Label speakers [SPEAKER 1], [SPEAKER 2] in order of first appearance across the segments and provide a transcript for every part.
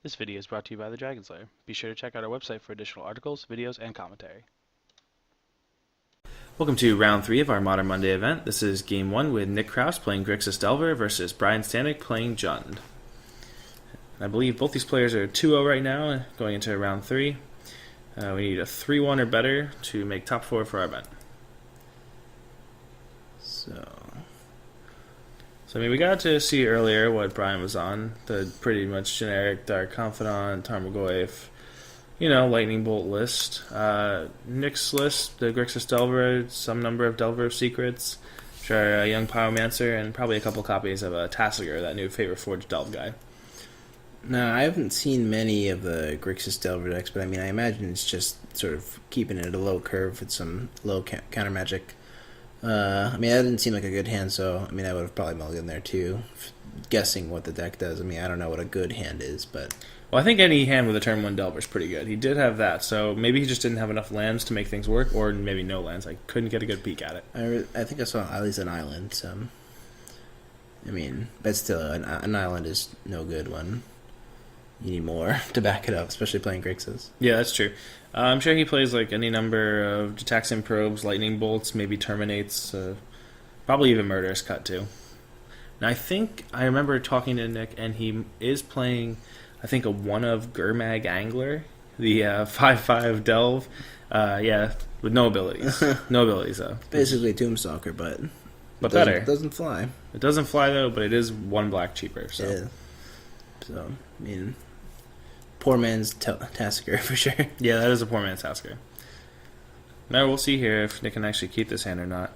[SPEAKER 1] This video is brought to you by the Dragon Slayer. Be sure to check out our website for additional articles, videos, and commentary.
[SPEAKER 2] Welcome to round 3 of our Modern Monday event. This is game 1 with Nick Krause playing Grixis Delver versus Brian Stanek playing Jund. I believe both these players are 2-0 right now, going into round 3. We need a 3-1 or better to make top 4 for our event. So I mean, we got to see earlier what Brian was on. The pretty much generic Dark Confidant, Tarmogoyf, Lightning Bolt list. Nick's list, the Grixis Delver, some number of Delver secrets, sure, a Young Pyromancer, and probably a couple copies of a Tassiger, that new Favor Forged Delve guy.
[SPEAKER 3] No, I haven't seen many of the Grixis Delver decks, but I mean, I imagine it's just sort of keeping it at a low curve with some low counter magic. I mean, that didn't seem like a good hand, so I mean, I would have probably mulliganed there too, guessing what the deck does. I mean, I don't know what a good hand is, but
[SPEAKER 2] Well, I think any hand with a turn 1 Delver is pretty good. He did have that, so maybe he just didn't have enough lands to make things work, or maybe no lands. I couldn't get a good peek at it.
[SPEAKER 3] I think I saw at least an island. So I mean, but still, an island is no good one. You need more to back it up, especially playing Grixis.
[SPEAKER 2] Yeah, that's true. I'm sure he plays like any number of Detects and Probes, Lightning Bolts, maybe Terminates, probably even Murderous Cut too. Now I think I remember talking to Nick, and he is playing, I think, a one of Gurmag Angler, the 5/5 Delve. With no abilities. No abilities though.
[SPEAKER 3] Basically Tombstalker, but
[SPEAKER 2] better.
[SPEAKER 3] It doesn't fly.
[SPEAKER 2] It doesn't fly though, but it is 1 black cheaper. So.
[SPEAKER 3] Yeah. So I mean, poor man's Tassiger for sure.
[SPEAKER 2] Yeah, that is a poor man's Tasker. Now we'll see here if Nick can actually keep this hand or not.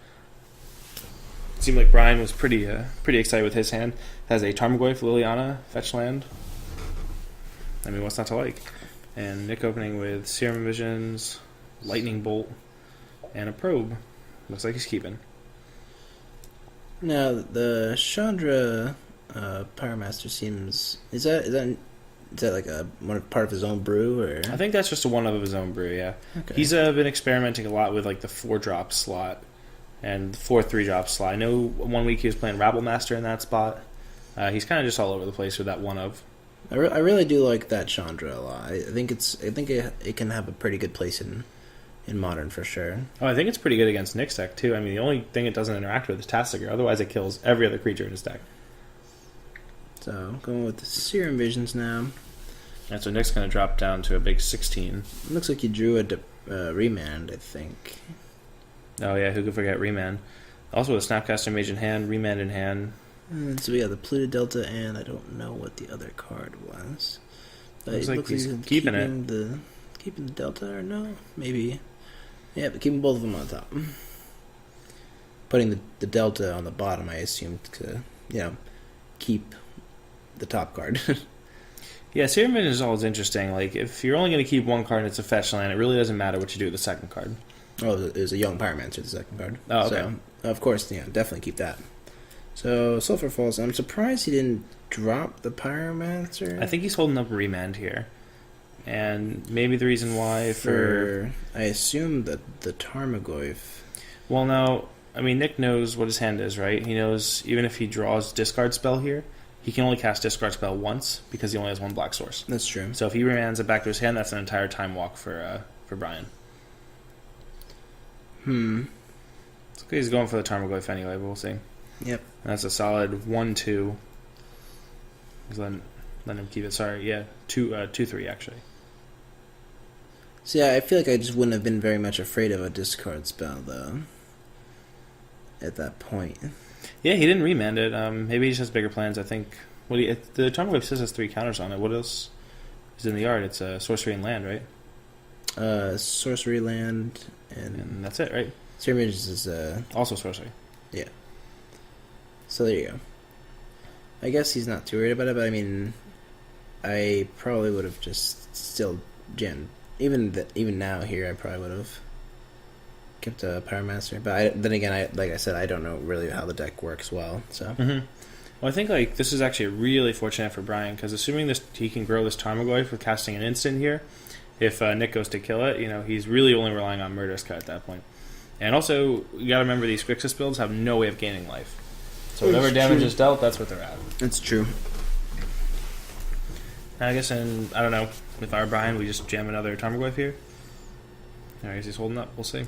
[SPEAKER 2] It seemed like Brian was pretty excited with his hand. Has a Tarmogoyf, Liliana, fetch land. I mean, what's not to like? And Nick opening with Serum Visions, Lightning Bolt, and a Probe. Looks like he's keeping.
[SPEAKER 3] Now the Chandra Pyromaster seems is that like a part of his own brew, or
[SPEAKER 2] I think that's just a one of his own brew. Yeah,
[SPEAKER 3] okay.
[SPEAKER 2] He's been experimenting a lot with like the 4-drop slot and 4 3-drop slot. I know 1 week he was playing Rabble Master in that spot. He's kind of just all over the place with that one of.
[SPEAKER 3] I really do like that Chandra a lot. I think it can have a pretty good place in Modern for sure.
[SPEAKER 2] Oh, I think it's pretty good against Nick's deck too. I mean, the only thing it doesn't interact with is Tassiger. Otherwise, it kills every other creature in his deck.
[SPEAKER 3] So going with the Serum Visions now.
[SPEAKER 2] And so Nick's going to drop down to a big 16.
[SPEAKER 3] Looks like you drew a Remand, I think.
[SPEAKER 2] Oh yeah, who could forget Remand? Also with a Snapcaster Mage in hand, Remand in hand.
[SPEAKER 3] And so we got the Pluto Delta, and I don't know what the other card was.
[SPEAKER 2] Looks like he's keeping it.
[SPEAKER 3] Keeping the Delta, or no? Maybe. Yeah, but keeping both of them on top. Putting the Delta on the bottom, I assumed to, keep the top card.
[SPEAKER 2] Yeah, Serum Vision is always interesting. Like, if you're only going to keep one card and it's a fetch land, it really doesn't matter what you do with the second card.
[SPEAKER 3] Oh, it was a Young Pyromancer, the second card.
[SPEAKER 2] Oh, okay.
[SPEAKER 3] So, of course, definitely keep that. So, Sulfur Falls, I'm surprised he didn't drop the Pyromancer.
[SPEAKER 2] I think he's holding up Remand here. And maybe the reason why for
[SPEAKER 3] I assume that the Tarmogoyf.
[SPEAKER 2] Well, now, I mean, Nick knows what his hand is, right? He knows even if he draws Discard Spell here, he can only cast Discard Spell once because he only has 1 black source.
[SPEAKER 3] That's true.
[SPEAKER 2] So if he remands it back to his hand, that's an entire time walk for Brian. It's okay, he's going for the Tarmogoyf anyway, but we'll see.
[SPEAKER 3] Yep.
[SPEAKER 2] And that's a solid 1-2. He's letting him keep it. Sorry, yeah, 2-3 actually.
[SPEAKER 3] So yeah, I feel like I just wouldn't have been very much afraid of a discard spell, though, at that point.
[SPEAKER 2] Yeah, he didn't remand it. Maybe he just has bigger plans, I think. The Tarmogoyf says has 3 counters on it. What else is in the yard? It's sorcery and land, right?
[SPEAKER 3] Sorcery, land,
[SPEAKER 2] and that's it, right?
[SPEAKER 3] Serum Visions is
[SPEAKER 2] also sorcery.
[SPEAKER 3] Yeah. So there you go. I guess he's not too worried about it, but I mean, I probably would have just still jammed. Even now here, I probably would have kept a Pyromancer. But then again, like I said, I don't know really how the deck works well. So.
[SPEAKER 2] Well, I think like this is actually really fortunate for Brian because assuming he can grow this Tarmogoyf with casting an instant here, if Nick goes to kill it, he's really only relying on Murderous Cut at that point. And also, you got to remember these Grixis builds have no way of gaining life. So whatever damage is dealt, that's what they're at.
[SPEAKER 3] That's true.
[SPEAKER 2] I guess, and I don't know, with our Brian, we just jam another Tarmogoyf here. I guess he's holding up. We'll see.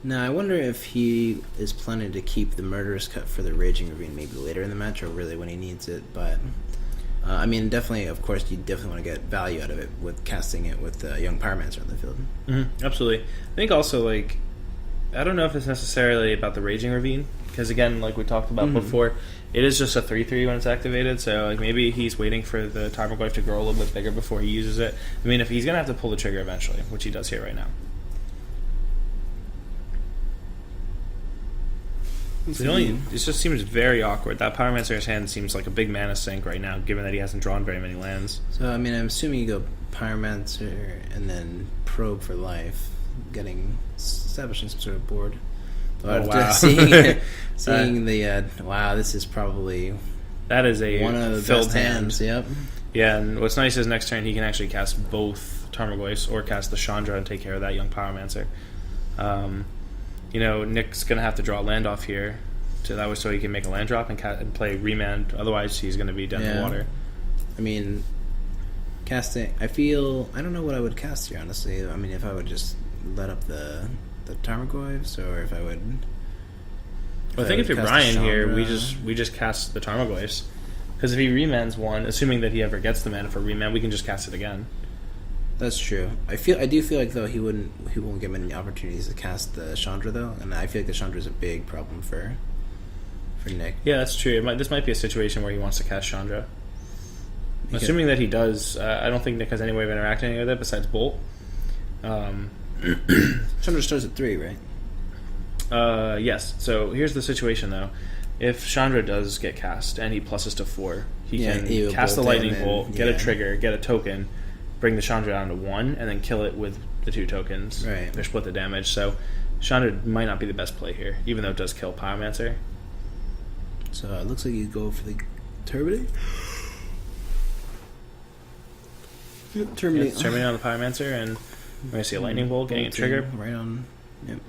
[SPEAKER 3] Now, I wonder if he is planning to keep the Murderous Cut for the Raging Ravine maybe later in the match, or really when he needs it. But, I mean, definitely, of course, you definitely want to get value out of it with casting it with Young Pyromancer on the field.
[SPEAKER 2] Mm-hmm. Absolutely. I think also, like, I don't know if it's necessarily about the Raging Ravine, because, again, like we talked about before, it is just a 3/3 when it's activated, so like maybe he's waiting for the Tarmogoyf to grow a little bit bigger before he uses it. I mean, if he's going to have to pull the trigger eventually, which he does here right now. It just seems very awkward. That Pyromancer's hand seems like a big mana sink right now, given that he hasn't drawn very many lands.
[SPEAKER 3] So, I mean, I'm assuming you go Pyromancer and then Probe for life, establishing some sort of board. But
[SPEAKER 2] oh, wow.
[SPEAKER 3] seeing the wow, this is probably
[SPEAKER 2] that is
[SPEAKER 3] one of the
[SPEAKER 2] filled
[SPEAKER 3] best hands. Yep.
[SPEAKER 2] Yeah, and what's nice is next turn he can actually cast both Tarmogoyfs or cast the Chandra and take care of that Young Pyromancer. You know, Nick's gonna have to draw a land off here, so he can make a land drop and play Remand. Otherwise, he's gonna be dead in the water.
[SPEAKER 3] I mean, casting. I don't know what I would cast here. Honestly, I mean, if I would just let up the Tarmogoyfs, or if I would.
[SPEAKER 2] Well, I think if you're Brian here, we just cast the Tarmogoyfs, because if he remands one, assuming that he ever gets the mana for remand, we can just cast it again.
[SPEAKER 3] That's true. I do feel like though he won't get many opportunities to cast the Chandra though, and I feel like the Chandra is a big problem for Nick.
[SPEAKER 2] Yeah, that's true. This might be a situation where he wants to cast Chandra. Assuming that he does, I don't think Nick has any way of interacting with it besides Bolt.
[SPEAKER 3] Chandra starts at 3, right?
[SPEAKER 2] Yes. So here's the situation though. If Chandra does get cast and he pluses to 4, he can cast the Lightning Bolt, get a trigger, get a token, bring the Chandra down to 1, and then kill it with the 2 tokens.
[SPEAKER 3] Right.
[SPEAKER 2] They split the damage. So Chandra might not be the best play here, even though it does kill Pyromancer.
[SPEAKER 3] So it looks like you go for the Terminate.
[SPEAKER 2] Terminate on the Pyromancer, and we're going to see a Lightning Bolt getting a trigger.
[SPEAKER 3] Right on. Yep.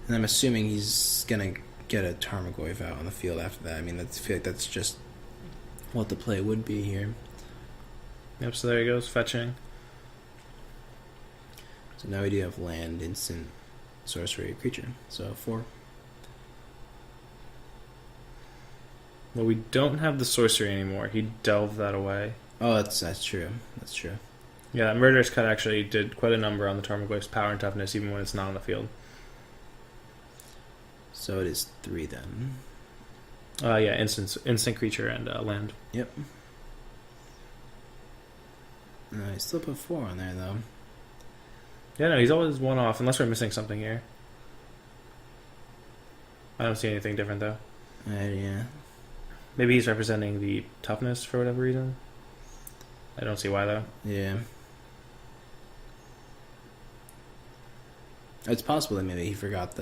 [SPEAKER 3] And I'm assuming he's going to get a Tarmogoyf out on the field after that. I mean, I feel like that's just what the play would be here.
[SPEAKER 2] Yep, so there he goes, fetching.
[SPEAKER 3] So now we do have land, instant, sorcery, creature. So 4.
[SPEAKER 2] Well, we don't have the sorcery anymore. He delved that away.
[SPEAKER 3] Oh, that's true. That's true.
[SPEAKER 2] Yeah, that Murderous Cut actually did quite a number on the Tarmogoyf's power and toughness, even when it's not on the field.
[SPEAKER 3] So it is 3 then.
[SPEAKER 2] Yeah, instant creature and land.
[SPEAKER 3] Yep. I still put 4 on there though.
[SPEAKER 2] Yeah, no, he's always 1 off, unless we're missing something here. I don't see anything different though.
[SPEAKER 3] Yeah.
[SPEAKER 2] Maybe he's representing the toughness for whatever reason. I don't see why though.
[SPEAKER 3] Yeah. It's possible that maybe he forgot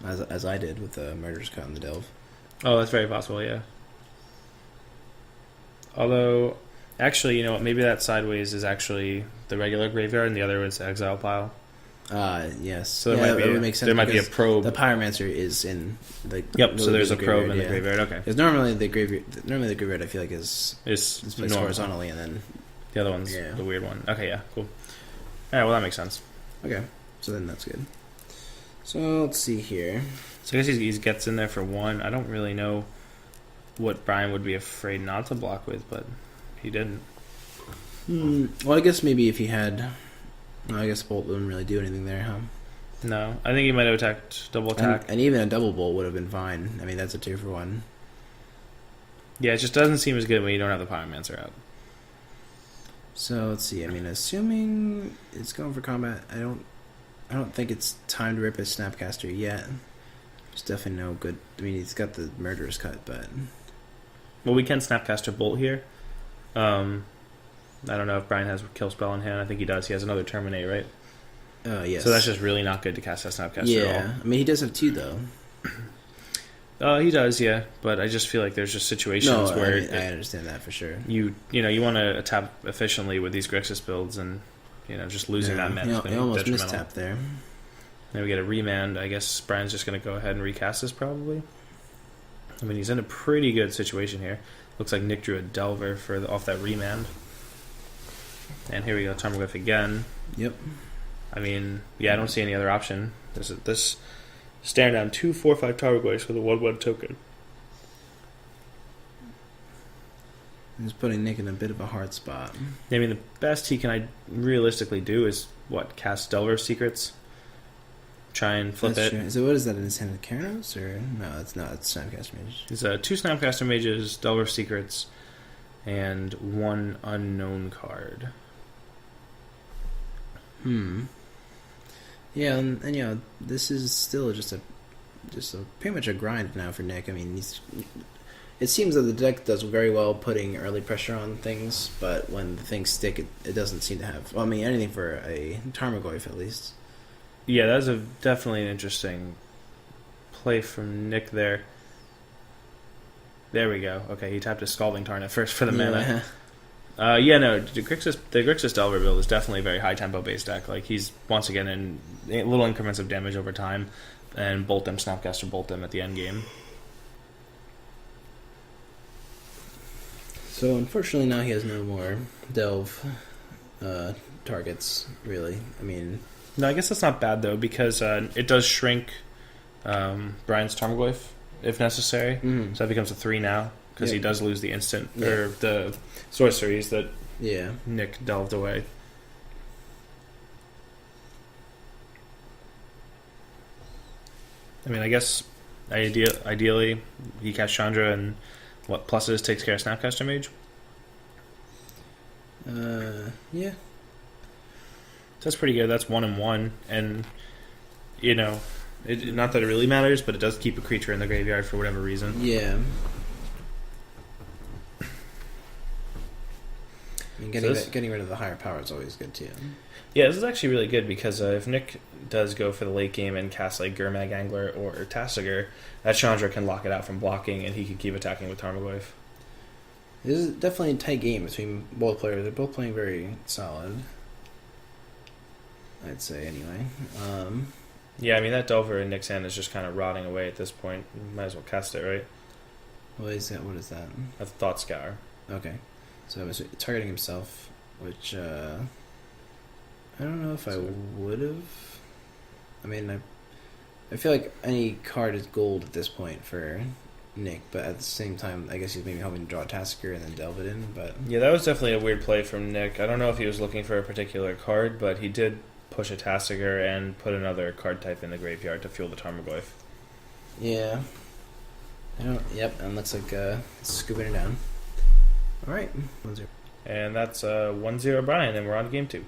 [SPEAKER 3] as I did with the Murderous Cut and the Delve.
[SPEAKER 2] Oh, that's very possible, yeah. Although, actually, you know what? Maybe that sideways is actually the regular graveyard, and the other is the exile pile.
[SPEAKER 3] Yes.
[SPEAKER 2] So there would make sense. There might be a probe.
[SPEAKER 3] The Pyromancer is in the.
[SPEAKER 2] Yep. So there's a probe in the graveyard. Okay.
[SPEAKER 3] Because normally the graveyard I feel like is placed horizontally, and then
[SPEAKER 2] the other one's the weird one. Okay. Yeah. Cool. All right. Well, that makes sense.
[SPEAKER 3] Okay. So then that's good. So let's see here.
[SPEAKER 2] So I guess he gets in there for 1. I don't really know what Brian would be afraid not to block with, but he didn't.
[SPEAKER 3] Well, I guess maybe if he had... I guess Bolt wouldn't really do anything there, huh?
[SPEAKER 2] No. I think he might have attacked double attack.
[SPEAKER 3] And even a double Bolt would have been fine. I mean, that's a 2 for 1.
[SPEAKER 2] Yeah, it just doesn't seem as good when you don't have the Pyromancer out.
[SPEAKER 3] So let's see. I mean, assuming it's going for combat, I don't think it's time to rip his Snapcaster yet. There's definitely no good... I mean, he's got the Murderous Cut, but...
[SPEAKER 2] Well, we can Snapcaster Bolt here. I don't know if Brian has Kill Spell in hand. I think he does. He has another Terminate, right?
[SPEAKER 3] Yes.
[SPEAKER 2] So that's just really not good to cast that Snapcaster at all.
[SPEAKER 3] I mean, he does have 2, though.
[SPEAKER 2] He does, yeah. But I just feel like there's just situations where...
[SPEAKER 3] I understand that for sure.
[SPEAKER 2] You want to tap efficiently with these Grixis builds, and just losing that mana is
[SPEAKER 3] you almost
[SPEAKER 2] detrimental.
[SPEAKER 3] mistap there.
[SPEAKER 2] Then we get a remand. I guess Brian's just going to go ahead and recast this, probably. I mean, he's in a pretty good situation here. Looks like Nick drew a Delver off that remand. And here we go, Tarmogoyf again.
[SPEAKER 3] Yep.
[SPEAKER 2] I mean, yeah, I don't see any other option. This staring down 2 4/5 Tarmogoyfs with a 1/1 token.
[SPEAKER 3] He's putting Nick in a bit of a hard spot.
[SPEAKER 2] I mean, the best he can realistically do is, cast Delver Secrets? Try and flip
[SPEAKER 3] That's
[SPEAKER 2] it.
[SPEAKER 3] true. So what is that in his hand of Keranos? Or no, it's not. It's Snapcaster Mage.
[SPEAKER 2] It's 2 Snapcaster Mages, Delver Secrets, and 1 unknown card.
[SPEAKER 3] Yeah, and this is still just pretty much a grind now for Nick. I mean, it seems that the deck does very well putting early pressure on things, but when the things stick, it doesn't seem to have. Well, I mean, anything for a Tarmogoyf at least.
[SPEAKER 2] Yeah, that's definitely an interesting play from Nick there. There we go. Okay, he tapped his Scalding Tarn at first for the mana. The Grixis Delver build is definitely a very high tempo based deck. Like, he's once again in little increments of damage over time, and bolt them, Snapcaster bolt them at the end game.
[SPEAKER 3] So unfortunately now he has no more delve targets, really. I mean,
[SPEAKER 2] no, I guess that's not bad though, because it does shrink Brian's Tarmogoyf if necessary. So that becomes a 3 now, because he does lose the instant or the sorceries that Nick delved away. I mean, I guess ideally he casts Chandra, and what pluses takes care of Snapcaster Mage.
[SPEAKER 3] Yeah.
[SPEAKER 2] That's pretty good. That's 1 and 1, and not that it really matters, but it does keep a creature in the graveyard for whatever reason.
[SPEAKER 3] Yeah. And getting rid of the higher power is always good too.
[SPEAKER 2] Yeah, this is actually really good, because if Nick does go for the late game and cast like Gurmag Angler or Tasigur, that Chandra can lock it out from blocking, and he can keep attacking with Tarmogoyf.
[SPEAKER 3] This is definitely a tight game between both players. They're both playing very solid, I'd say, anyway.
[SPEAKER 2] Yeah, I mean, that Delver in Nick's hand is just kind of rotting away at this point. Might as well cast it, right?
[SPEAKER 3] What is that?
[SPEAKER 2] That's Thought Scour.
[SPEAKER 3] Okay. So I was targeting himself, which I don't know if I would have. I mean, I feel like any card is gold at this point for Nick, but at the same time, I guess he's maybe hoping to draw a Tasker and then delve it in. But
[SPEAKER 2] yeah, that was definitely a weird play from Nick. I don't know if he was looking for a particular card, but he did push a Tasigur and put another card type in the graveyard to fuel the Tarmogoyf.
[SPEAKER 3] Yeah. Yep, and looks like scooping it down. Alright. 1-0.
[SPEAKER 2] And that's 1-0 Brian, and we're on to game 2.